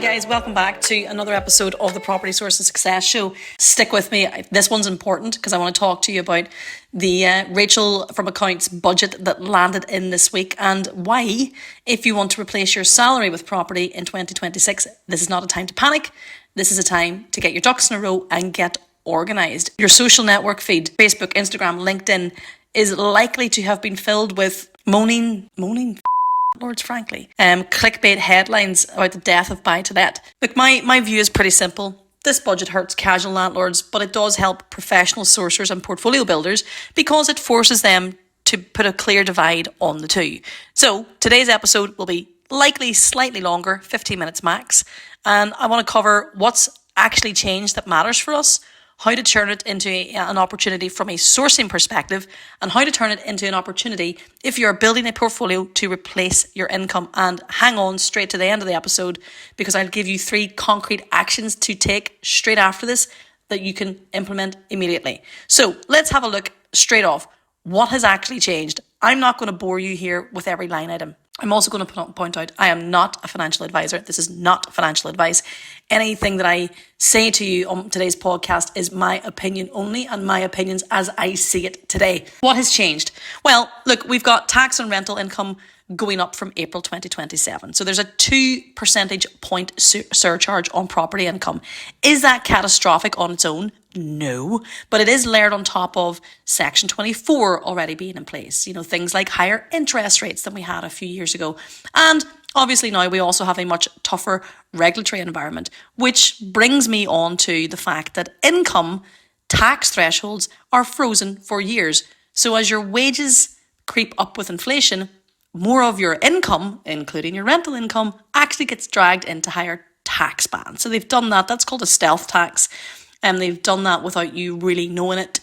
guys, welcome back to another episode of the Property Source and Success Show. Stick with me. This one's important because I want to talk to you about the Rachel from Accounts budget that landed in this week and why, if you want to replace your salary with property in 2026, this is not a time to panic. This is a time to get your ducks in a row and get organised. Your social network feed, Facebook, Instagram, LinkedIn, is likely to have been filled with moaning Landlords, frankly. Clickbait headlines about the death of buy-to-let. Look, my view is pretty simple. This budget hurts casual landlords, but it does help professional sourcers and portfolio builders because it forces them to put a clear divide on the two. So today's episode will be likely slightly longer, 15 minutes max, and I want to cover what's actually changed that matters for us, how to turn it into an opportunity from a sourcing perspective, and how to turn it into an opportunity if you're building a portfolio to replace your income. And hang on straight to the end of the episode because I'll give you 3 concrete actions to take straight after this that you can implement immediately. So let's have a look straight off. What has actually changed? I'm not going to bore you here with every line item. I'm also going to point out I am not a financial advisor. This is not financial advice. Anything that I say to you on today's podcast is my opinion only and my opinions as I see it today. What has changed? Well, look, we've got tax on rental income going up from April 2027. So there's a 2 percentage point surcharge on property income. Is that catastrophic on its own? No, but it is layered on top of Section 24 already being in place. You know, things like higher interest rates than we had a few years ago. And obviously now we also have a much tougher regulatory environment, which brings me on to the fact that income tax thresholds are frozen for years. So as your wages creep up with inflation, more of your income, including your rental income, actually gets dragged into higher tax bands. So they've done that. That's called a stealth tax. And they've done that without you really knowing it.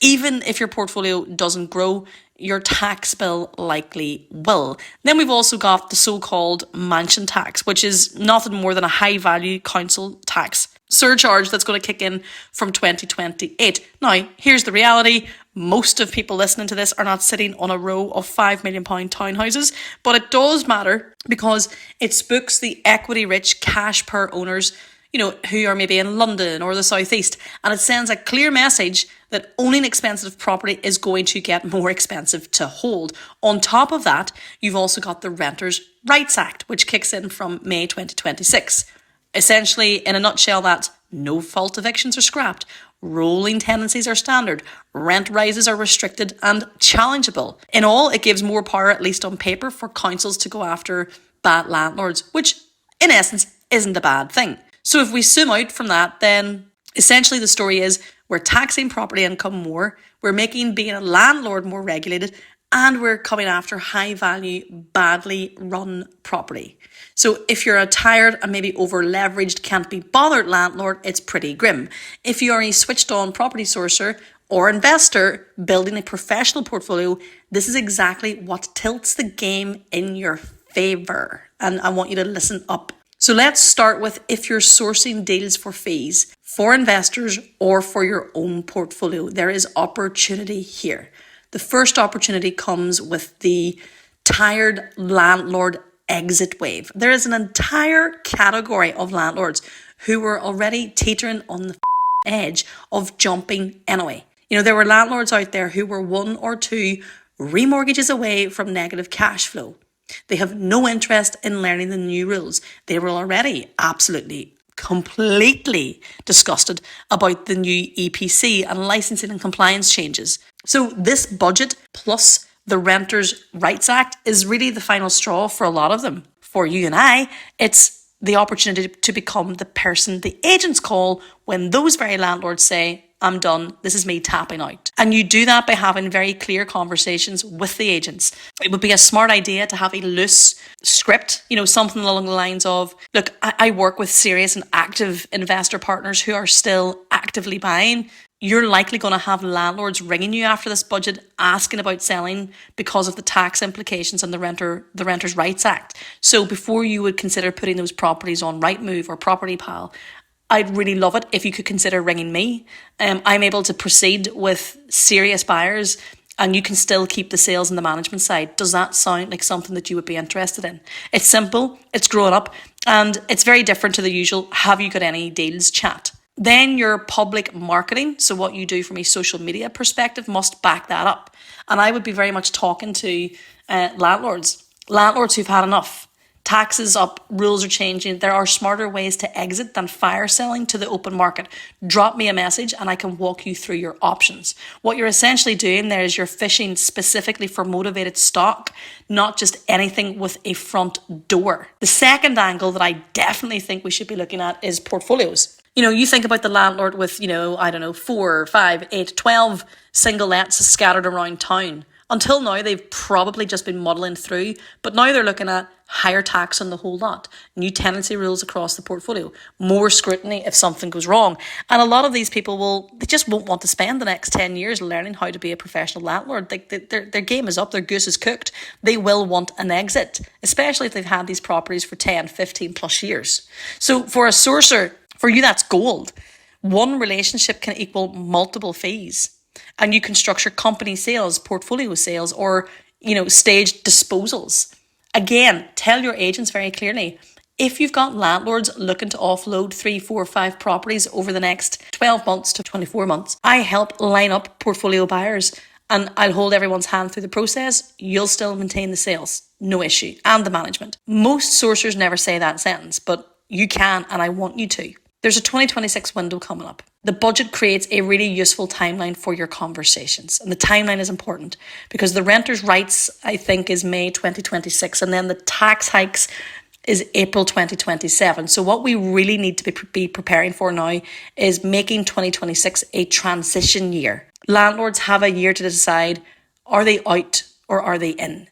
Even if your portfolio doesn't grow, your tax bill likely will. Then we've also got the so-called mansion tax, which is nothing more than a high-value council tax surcharge that's going to kick in from 2028. Now, here's the reality. Most of people listening to this are not sitting on a row of £5 million townhouses, but it does matter because it spooks the equity-rich cash-poor owners, you know, who are maybe in London or the southeast, and it sends a clear message that owning expensive property is going to get more expensive to hold. On top of that, you've also got the Renters' Rights Act, which kicks in from May 2026. Essentially, in a nutshell, that no-fault evictions are scrapped, rolling tenancies are standard, rent rises are restricted and challengeable. In all, it gives more power, at least on paper, for councils to go after bad landlords, which in essence isn't a bad thing. So if we zoom out from that, then essentially the story is we're taxing property income more, we're making being a landlord more regulated, and we're coming after high value, badly run property. So if you're a tired and maybe over leveraged, can't be bothered landlord, it's pretty grim. If you are a switched on property sourcer or investor building a professional portfolio, this is exactly what tilts the game in your favour. And I want you to listen up. So let's start with if you're sourcing deals for fees, for investors or for your own portfolio, there is opportunity here. The first opportunity comes with the tired landlord exit wave. There is an entire category of landlords who were already teetering on the edge of jumping anyway. You know, there were landlords out there who were 1 or 2 remortgages away from negative cash flow. They have no interest in learning the new rules. They were already absolutely, completely disgusted about the new EPC and licensing and compliance changes. So this budget plus the Renters' Rights Act is really the final straw for a lot of them. For you and I, it's the opportunity to become the person the agents call when those very landlords say, I'm done, this is me tapping out. And you do that by having very clear conversations with the agents. It would be a smart idea to have a loose script, you know, something along the lines of, look, I work with serious and active investor partners who are still actively buying. You're likely going to have landlords ringing you after this budget asking about selling because of the tax implications and the Renters' Rights Act. So before you would consider putting those properties on Rightmove or PropertyPal, I'd really love it if you could consider ringing me. I'm able to proceed with serious buyers and you can still keep the sales and the management side. Does that sound like something that you would be interested in? It's simple, it's growing up, and it's very different to the usual "have you got any deals" chat. Then your public marketing, so what you do from a social media perspective, must back that up. And I would be very much talking to landlords who've had enough. Taxes up, rules are changing. There are smarter ways to exit than fire selling to the open market. Drop me a message and I can walk you through your options. What you're essentially doing there is you're fishing specifically for motivated stock, not just anything with a front door. The second angle that I definitely think we should be looking at is portfolios. You think about the landlord with, 4, 5, 8, 12 single lets scattered around town. Until now, they've probably just been muddling through, but now they're looking at higher tax on the whole lot, new tenancy rules across the portfolio, more scrutiny if something goes wrong. And a lot of these people they just won't want to spend the next 10 years learning how to be a professional landlord. Their game is up, their goose is cooked. They will want an exit, especially if they've had these properties for 10, 15 plus years. So for a sourcer, for you, that's gold. One relationship can equal multiple fees. And you can structure company sales, portfolio sales, or, staged disposals. Again, tell your agents very clearly, if you've got landlords looking to offload 3, 4, 5 properties over the next 12 months to 24 months, I help line up portfolio buyers and I'll hold everyone's hand through the process. You'll still maintain the sales, no issue, and the management. Most sourcers never say that sentence, but you can, and I want you to. There's a 2026 window coming up. The budget creates a really useful timeline for your conversations. And the timeline is important because the renters' rights, I think, is May 2026. And then the tax hikes is April 2027. So what we really need to be preparing for now is making 2026 a transition year. Landlords have a year to decide, are they out or are they in?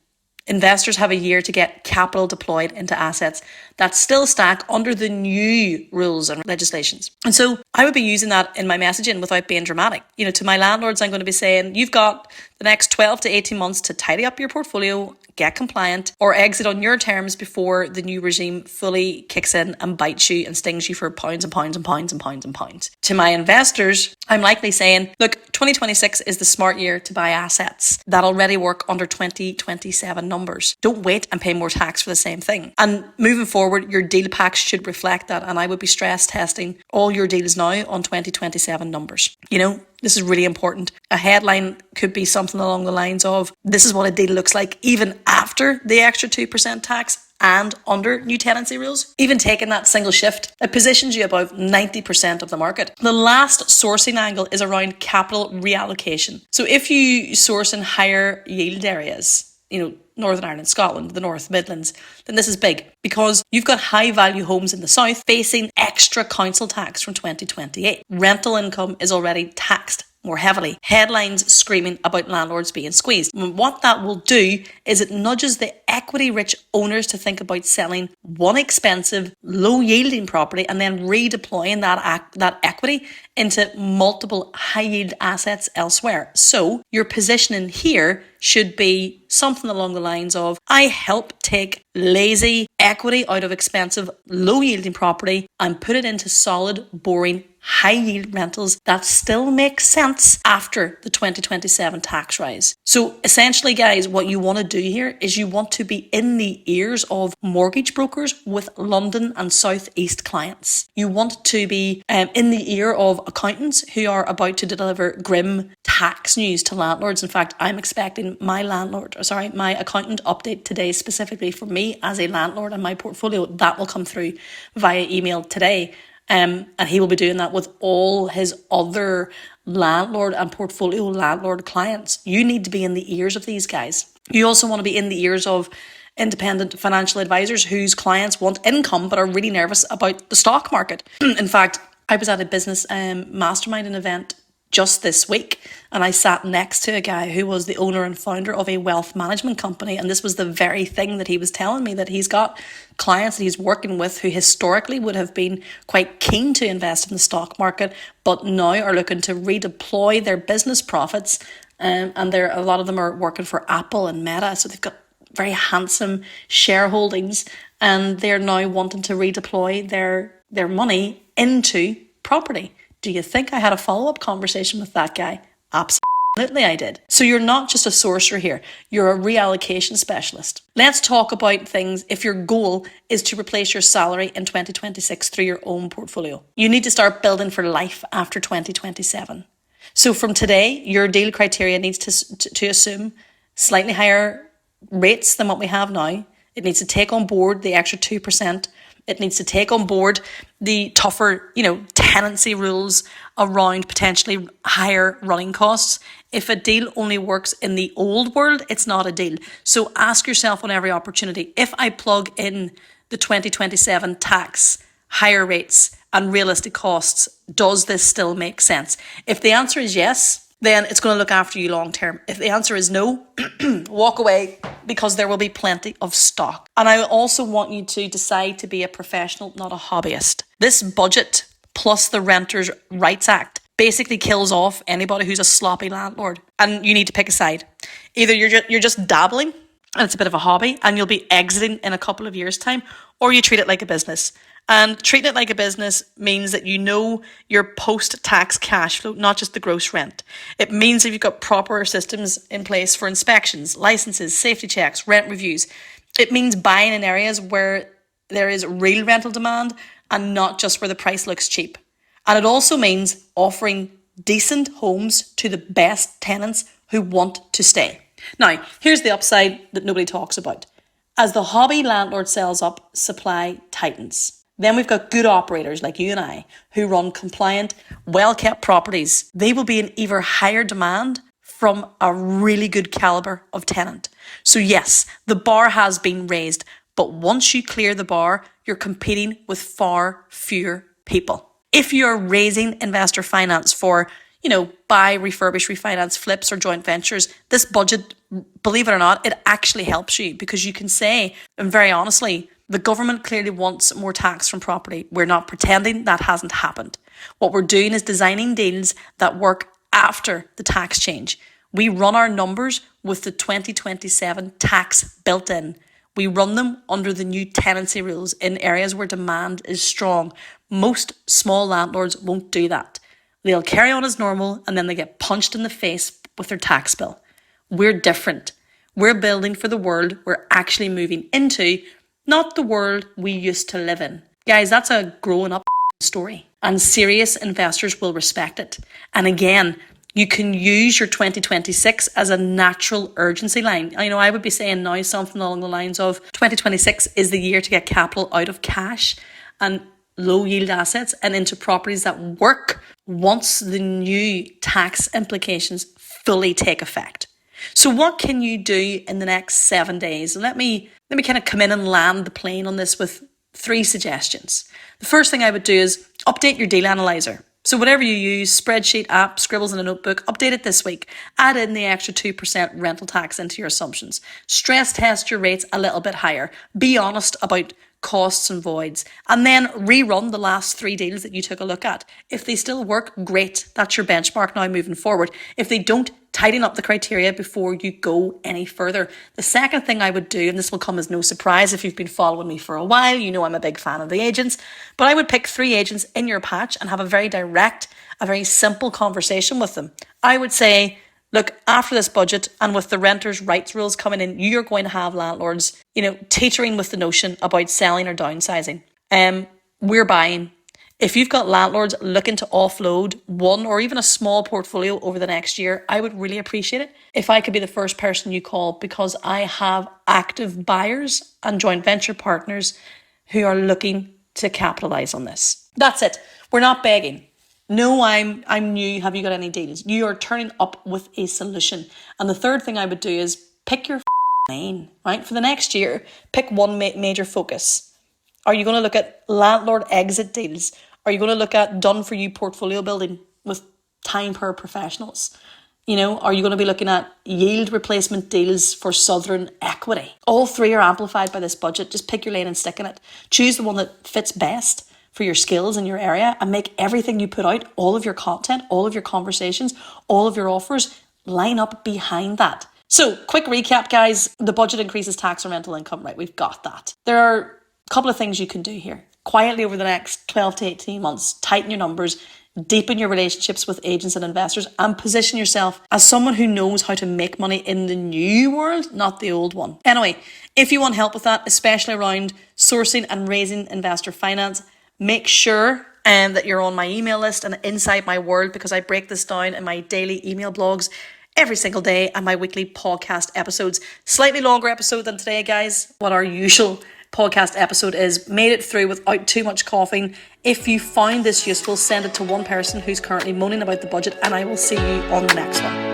Investors have a year to get capital deployed into assets that still stack under the new rules and legislations. And so I would be using that in my messaging without being dramatic. To my landlords, I'm going to be saying, you've got the next 12 to 18 months to tidy up your portfolio, get compliant, or exit on your terms before the new regime fully kicks in and bites you and stings you for pounds and pounds and pounds and pounds and pounds. To my investors, I'm likely saying, look, 2026 is the smart year to buy assets that already work under 2027 numbers. Don't wait and pay more tax for the same thing. And moving forward, your deal packs should reflect that. And I would be stress testing all your deals now on 2027 numbers. This is really important. A headline could be something along the lines of, this is what a deal looks like even after the extra 2% tax and under new tenancy rules. Even taking that single shift, it positions you above 90% of the market. The last sourcing angle is around capital reallocation. So if you source in higher yield areas, Northern Ireland, Scotland, the North Midlands, then this is big because you've got high value homes in the south facing extra council tax from 2028. Rental income is already taxed more heavily. Headlines screaming about landlords being squeezed. And what that will do is it nudges the equity-rich owners to think about selling one expensive, low-yielding property and then redeploying that equity into multiple high-yield assets elsewhere. So your positioning here should be something along the lines of, I help take lazy equity out of expensive, low-yielding property and put it into solid, boring, high-yield rentals that still make sense after the 2027 tax rise. So essentially, guys, what you want to do here is you want to be in the ears of mortgage brokers with London and South East clients. You want to be in the ear of accountants who are about to deliver grim tax news to landlords. In fact, I'm expecting my accountant update today specifically for me as a landlord and my portfolio. That will come through via email today. And he will be doing that with all his other landlord and portfolio landlord clients. You need to be in the ears of these guys. You also want to be in the ears of independent financial advisors whose clients want income but are really nervous about the stock market. In fact, I was at a business masterminding event just this week, and I sat next to a guy who was the owner and founder of a wealth management company, and this was the very thing that he was telling me, that he's got clients that he's working with who historically would have been quite keen to invest in the stock market, but now are looking to redeploy their business profits, and a lot of them are working for Apple and Meta, so they've got very handsome shareholdings, and they're now wanting to redeploy their money into property. Do you think I had a follow-up conversation with that guy? Absolutely Absolutely, I did. So you're not just a sorcerer here, you're a reallocation specialist. Let's talk about things if your goal is to replace your salary in 2026 through your own portfolio. You need to start building for life after 2027. So from today, your deal criteria needs to assume slightly higher rates than what we have now. It needs to take on board the extra 2%. It needs to take on board the tougher, tenancy rules around potentially higher running costs. If a deal only works in the old world, it's not a deal. So ask yourself on every opportunity, if I plug in the 2027 tax, higher rates and realistic costs, does this still make sense? If the answer is yes, then it's going to look after you long term. If the answer is no, walk away, because there will be plenty of stock. And I also want you to decide to be a professional, not a hobbyist. This budget plus the Renters' Rights Act basically kills off anybody who's a sloppy landlord. And you need to pick a side. Either you're just dabbling and it's a bit of a hobby and you'll be exiting in a couple of years' time, or you treat it like a business. And treating it like a business means that you know your post-tax cash flow, not just the gross rent. It means that you've got proper systems in place for inspections, licenses, safety checks, rent reviews. It means buying in areas where there is real rental demand and not just where the price looks cheap. And it also means offering decent homes to the best tenants who want to stay. Now, here's the upside that nobody talks about. As the hobby landlord sells up, supply tightens. Then we've got good operators like you and I who run compliant, well-kept properties. They will be in even higher demand from a really good caliber of tenant. So yes, the bar has been raised, but once you clear the bar, you're competing with far fewer people. If you're raising investor finance for, buy, refurbish, refinance, flips or joint ventures, this budget, believe it or not, it actually helps you, because you can say, and very honestly, the government clearly wants more tax from property. We're not pretending that hasn't happened. What we're doing is designing deals that work after the tax change. We run our numbers with the 2027 tax built in. We run them under the new tenancy rules in areas where demand is strong. Most small landlords won't do that. They'll carry on as normal and then they get punched in the face with their tax bill. We're different. We're building for the world we're actually moving into, not the world we used to live in. Guys, that's a growing up story, and serious investors will respect it. And again, you can use your 2026 as a natural urgency line. I would be saying now something along the lines of 2026 is the year to get capital out of cash and low yield assets and into properties that work once the new tax implications fully take effect. So what can you do in the next 7 days? Let me kind of come in and land the plane on this with 3 suggestions. The first thing I would do is update your deal analyzer. So whatever you use, spreadsheet, app, scribbles in a notebook, update it this week. Add in the extra 2% rental tax into your assumptions. Stress test your rates a little bit higher. Be honest about costs and voids, and then rerun the last 3 deals that you took a look at. If they still work, great. That's your benchmark now moving forward. If they don't, tighten up the criteria before you go any further. The second thing I would do, and this will come as no surprise if you've been following me for a while, you know I'm a big fan of the agents, but I would pick 3 agents in your patch and have a very direct, a very simple conversation with them. I would say, look, after this budget and with the renters' rights rules coming in, you're going to have landlords, teetering with the notion about selling or downsizing. We're buying. If you've got landlords looking to offload one or even a small portfolio over the next year, I would really appreciate it if I could be the first person you call, because I have active buyers and joint venture partners who are looking to capitalize on this. That's it. We're not begging. No, I'm new. Have you got any deals? You are turning up with a solution. And the third thing I would do is pick your lane, right? For the next year, pick one major focus. Are you going to look at landlord exit deals? Are you going to look at done-for-you portfolio building with time-poor professionals? Are you going to be looking at yield replacement deals for Southern equity? All 3 are amplified by this budget. Just pick your lane and stick in it. Choose the one that fits best for your skills in your area and make everything you put out, all of your content, all of your conversations, all of your offers, line up behind that. So, quick recap, guys. The budget increases tax and rental income, right? We've got that. There are a couple of things you can do here. Quietly over the next 12 to 18 months, tighten your numbers, deepen your relationships with agents and investors, and position yourself as someone who knows how to make money in the new world, not the old one. Anyway, if you want help with that, especially around sourcing and raising investor finance, make sure that you're on my email list and inside my world, because I break this down in my daily email blogs every single day and my weekly podcast episodes. Slightly longer episode than today, guys. What our usual podcast episode is. Made it through without too much coughing. If you found this useful, send it to one person who's currently moaning about the budget, and I will see you on the next one.